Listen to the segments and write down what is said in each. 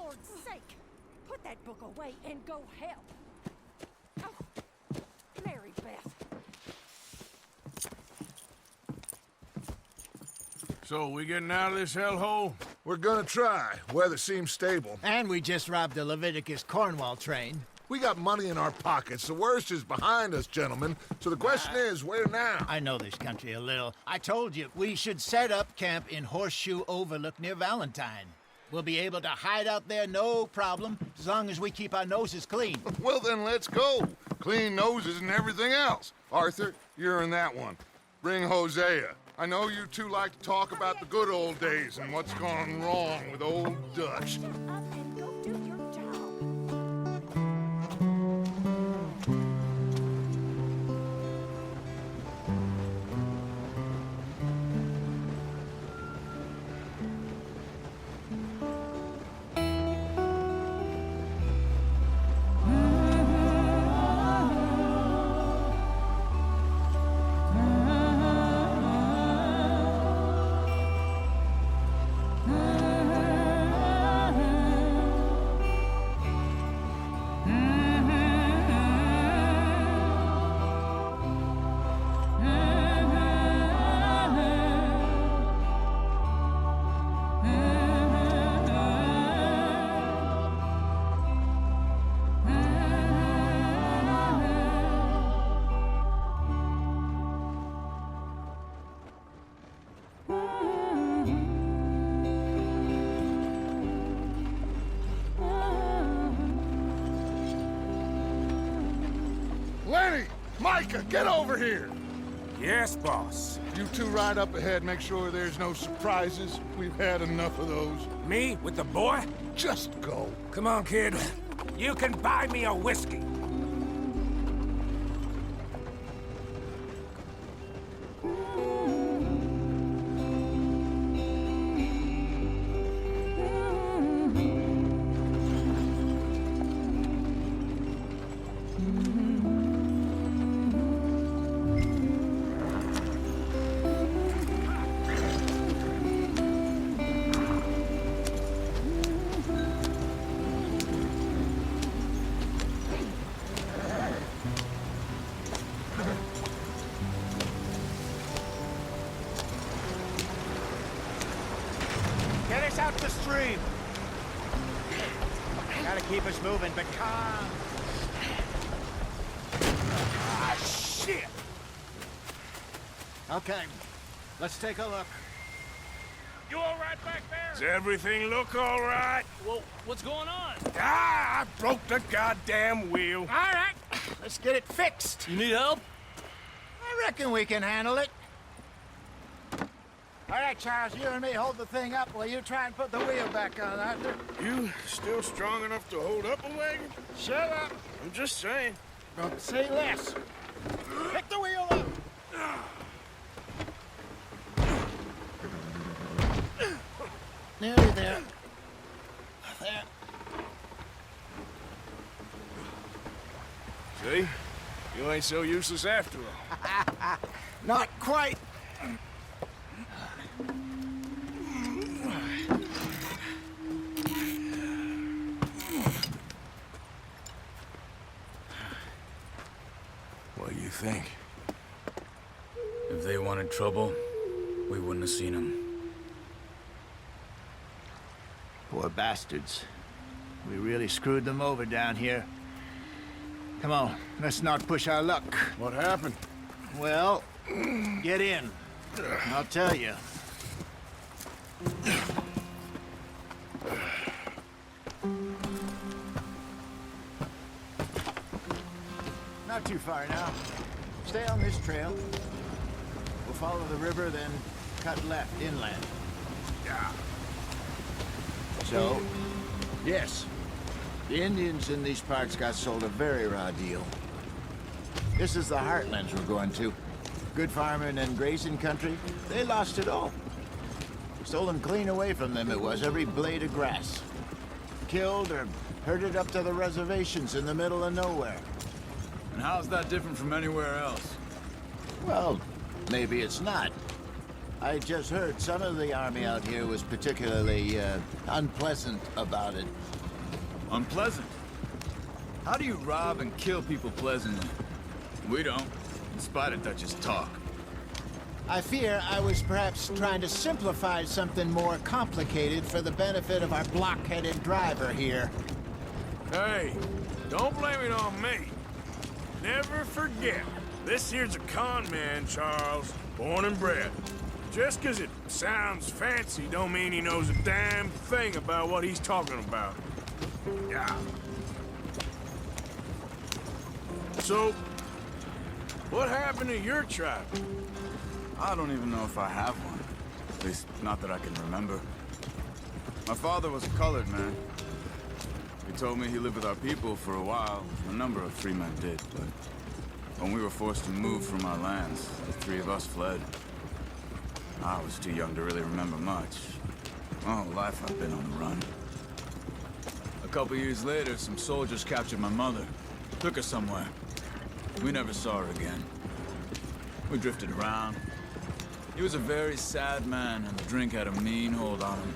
Lord's sake! Put that book away and go help. Oh, Mary Beth. So, we getting out of this hellhole? We're gonna try. Weather seems stable. And we just robbed a Leviticus Cornwall train. We got money in our pockets. The worst is behind us, gentlemen. So the question is, where now? I know this country a little. I told you, we should set up camp in Horseshoe Overlook near Valentine. We'll be able to hide out there, no problem, as long as we keep our noses clean. Well, then let's go. Clean noses and everything else. Arthur, you're in that one. Bring Hosea. I know you two like to talk about the good old days and what's gone wrong with old Dutch. Shut up and go do your job. Lenny! Micah, get over here! Yes, boss. You two ride up ahead, make sure there's no surprises. We've had enough of those. Me with the boy? Just go. Come on, kid. You can buy me a whiskey. Get us out the stream. Gotta keep us moving, but calm. Ah, shit! Okay, let's take a look. You all right back there? Does everything look all right? Well, what's going on? Ah, I broke the goddamn wheel. All right, let's get it fixed. You need help? I reckon we can handle it. All right, Charles, you and me hold the thing up while you try and put the wheel back on, Arthur. You still strong enough to hold up a wagon? Shut up. I'm just saying. Don't say less. Pick the wheel up. Nearly there. There. See? You ain't so useless after all. Not quite. What do you think? If they wanted trouble, we wouldn't have seen them. Poor bastards. We really screwed them over down here. Come on, let's not push our luck. What happened? Well, get in. I'll tell you. Not too far now. Stay on this trail. We'll follow the river, then cut left inland. Yeah. So, yes, the Indians in these parts got sold a very raw deal. This is the heartlands we're going to. Good farming and grazing country, they lost it all. Stolen clean away from them it was, every blade of grass. Killed or herded up to the reservations in the middle of nowhere. And how's that different from anywhere else? Well, maybe it's not. I just heard some of the army out here was particularly unpleasant about it. Unpleasant? How do you rob and kill people pleasantly? We don't, in spite of Dutch's talk. I fear I was perhaps trying to simplify something more complicated for the benefit of our blockheaded driver here. Hey, don't blame it on me. Never forget, this here's a con man, Charles, born and bred. Just 'cause it sounds fancy don't mean he knows a damn thing about what he's talking about. Yeah. So, what happened to your tribe? I don't even know if I have one. At least, not that I can remember. My father was a colored man. He told me he lived with our people for a while. A number of free men did, but when we were forced to move from our lands, the three of us fled. I was too young to really remember much. My whole life I've been on the run. A couple years later, some soldiers captured my mother. Took her somewhere. We never saw her again. We drifted around. He was a very sad man, and the drink had a mean hold on him.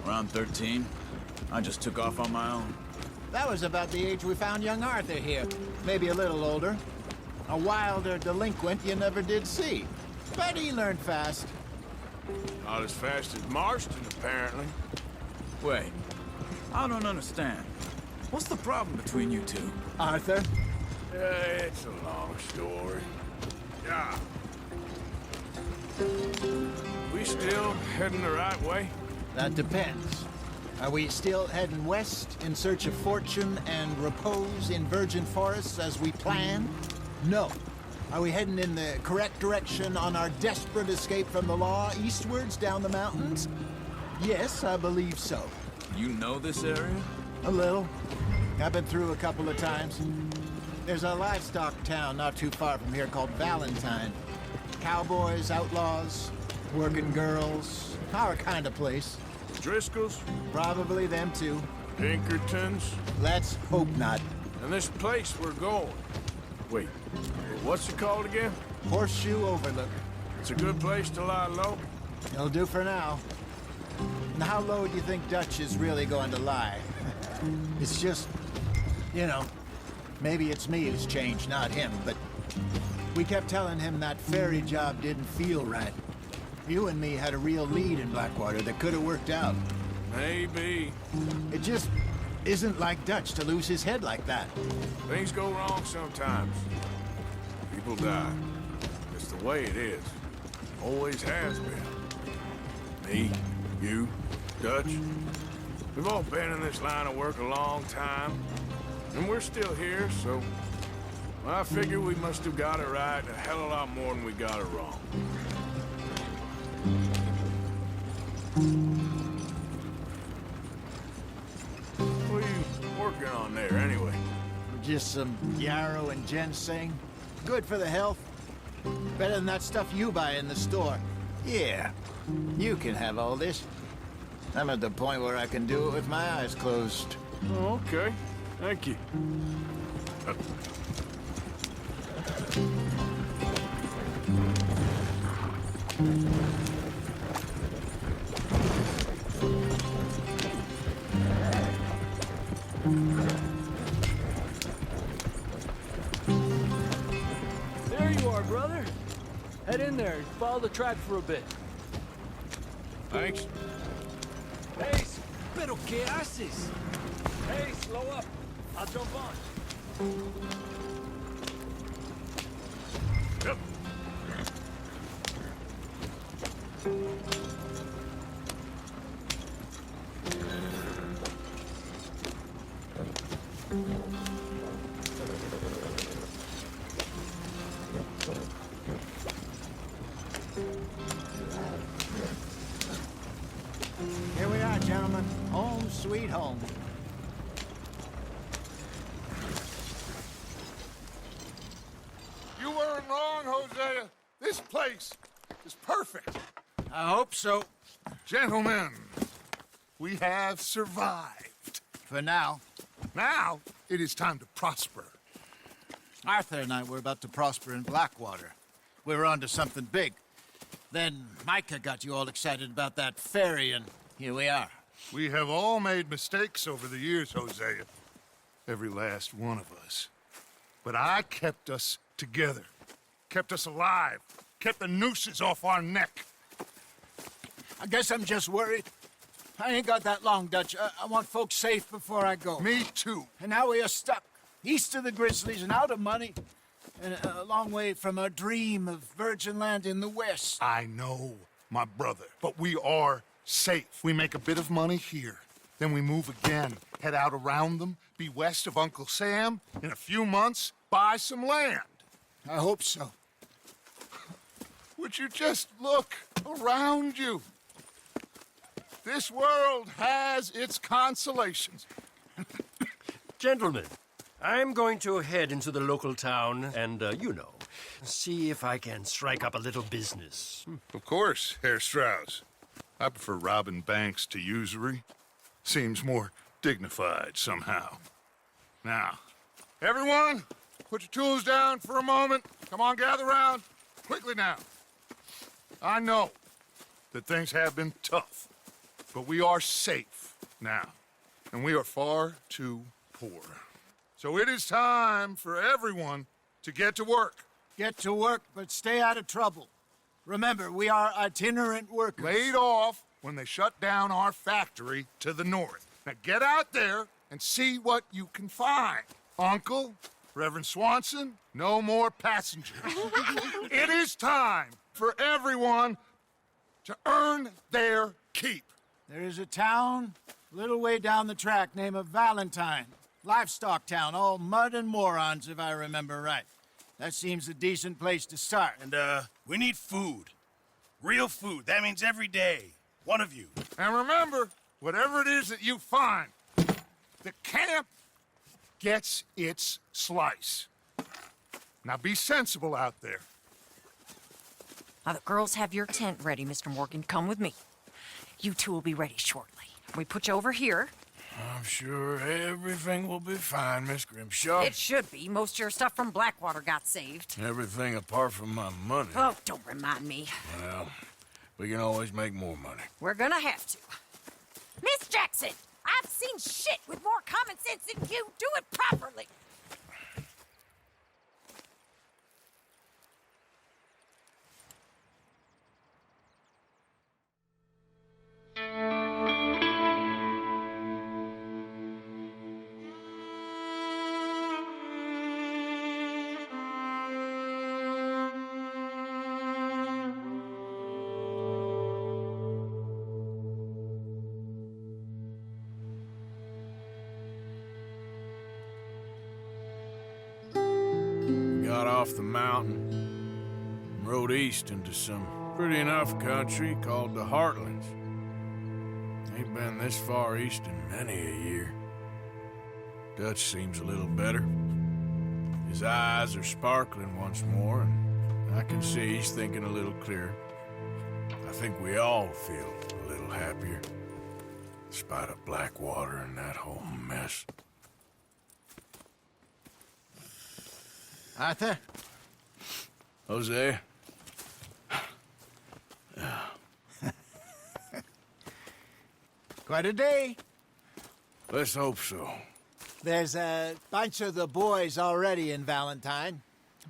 Around 13, I just took off on my own. That was about the age we found young Arthur here. Maybe a little older. A wilder delinquent you never did see. But he learned fast. Not as fast as Marston, apparently. Wait, I don't understand. What's the problem between you two? Arthur? It's a long story. Yeah. We still heading the right way? That depends. Are we still heading west in search of fortune and repose in virgin forests as we planned? No. Are we heading in the correct direction on our desperate escape from the law eastwards down the mountains? Yes, I believe so. You know this area? A little. I've been through a couple of times. There's a livestock town not too far from here called Valentine. Cowboys, outlaws, working girls, our kind of place. Driscoll's? Probably them too. Pinkertons? Let's hope not. And this place we're going. Wait, what's it called again? Horseshoe Overlook. It's a good place to lie low. It'll do for now. And how low do you think Dutch is really going to lie? It's just, you know, maybe it's me who's changed, not him, but we kept telling him that ferry job didn't feel right. You and me had a real lead in Blackwater that could have worked out. Maybe. It just isn't like Dutch to lose his head like that. Things go wrong sometimes. People die. It's the way it is. Always has been. Me, you, Dutch. We've all been in this line of work a long time. And we're still here, so... well, I figure we must have got it right a hell of a lot more than we got it wrong. What are you working on there, anyway? Just some yarrow and ginseng. Good for the health. Better than that stuff you buy in the store. Yeah, you can have all this. I'm at the point where I can do it with my eyes closed. Oh, okay. Thank you. There you are, brother. Head in there and follow the track for a bit. Thanks. Hey, pero qué haces? Hey, slow up. I'll jump on. Yep. Here we are, gentlemen. Home sweet home. You weren't wrong, Hosea. This place is perfect. I hope so. Gentlemen, we have survived. For now. Now, it is time to prosper. Arthur and I were about to prosper in Blackwater. We were onto something big. Then Micah got you all excited about that ferry, and here we are. We have all made mistakes over the years, Hosea. Every last one of us. But I kept us together. Kept us alive. Kept the nooses off our neck. I guess I'm just worried. I ain't got that long, Dutch. I want folks safe before I go. Me too. And now we are stuck, east of the Grizzlies and out of money, and a long way from our dream of virgin land in the west. I know, my brother, but we are safe. We make a bit of money here. Then we move again, head out around them, be west of Uncle Sam. In a few months, buy some land. I hope so. Would you just look around you? This world has its consolations. Gentlemen, I'm going to head into the local town and, see if I can strike up a little business. Of course, Herr Strauss. I prefer robbing banks to usury. Seems more dignified somehow. Now, everyone, put your tools down for a moment. Come on, gather round. Quickly now. I know that things have been tough, but we are safe now, and we are far too poor. So it is time for everyone to get to work. Get to work, but stay out of trouble. Remember, we are itinerant workers. Laid off when they shut down our factory to the north. Now get out there and see what you can find. Uncle, Reverend Swanson, no more passengers. It is time for everyone to earn their keep. There is a town a little way down the track named Valentine. Livestock town, all mud and morons, if I remember right. That seems a decent place to start. And, we need food. Real food. That means every day. One of you. And remember, whatever it is that you find, the camp gets its slice. Now be sensible out there. Now, the girls have your tent ready, Mr. Morgan. Come with me. You two will be ready shortly. We put you over here. I'm sure everything will be fine, Miss Grimshaw. It should be. Most of your stuff from Blackwater got saved. Everything apart from my money. Oh, don't remind me. Well, we can always make more money. We're gonna have to. Miss Jackson, I've seen shit with more common sense than you. Do it properly. Got off the mountain and rode east into some pretty enough country called the Heartlands. Ain't been this far east in many a year. Dutch seems a little better. His eyes are sparkling once more, and I can see he's thinking a little clearer. I think we all feel a little happier, despite of Blackwater and that whole mess. Arthur? Jose? Quite a day. Let's hope so. There's a bunch of the boys already in Valentine.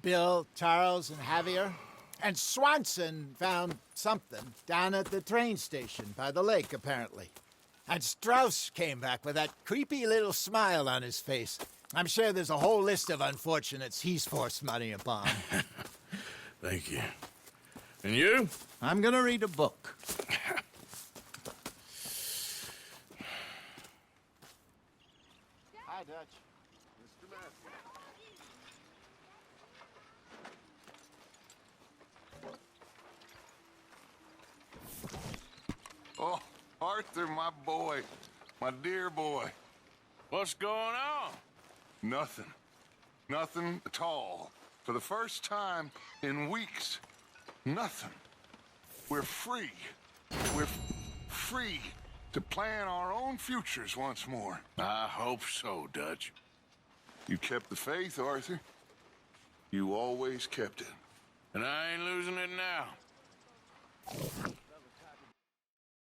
Bill, Charles, and Javier. And Swanson found something down at the train station by the lake, apparently. And Strauss came back with that creepy little smile on his face. I'm sure there's a whole list of unfortunates he's forced money upon. Thank you. And you? I'm gonna read a book. Hi, Dutch. Mr. Matthews. Oh, Arthur, my boy. My dear boy. What's going on? Nothing. Nothing at all. For the first time in weeks. Nothing. We're free. We're free to plan our own futures once more. I hope so, Dutch. You kept the faith, Arthur. You always kept it. And I ain't losing it now.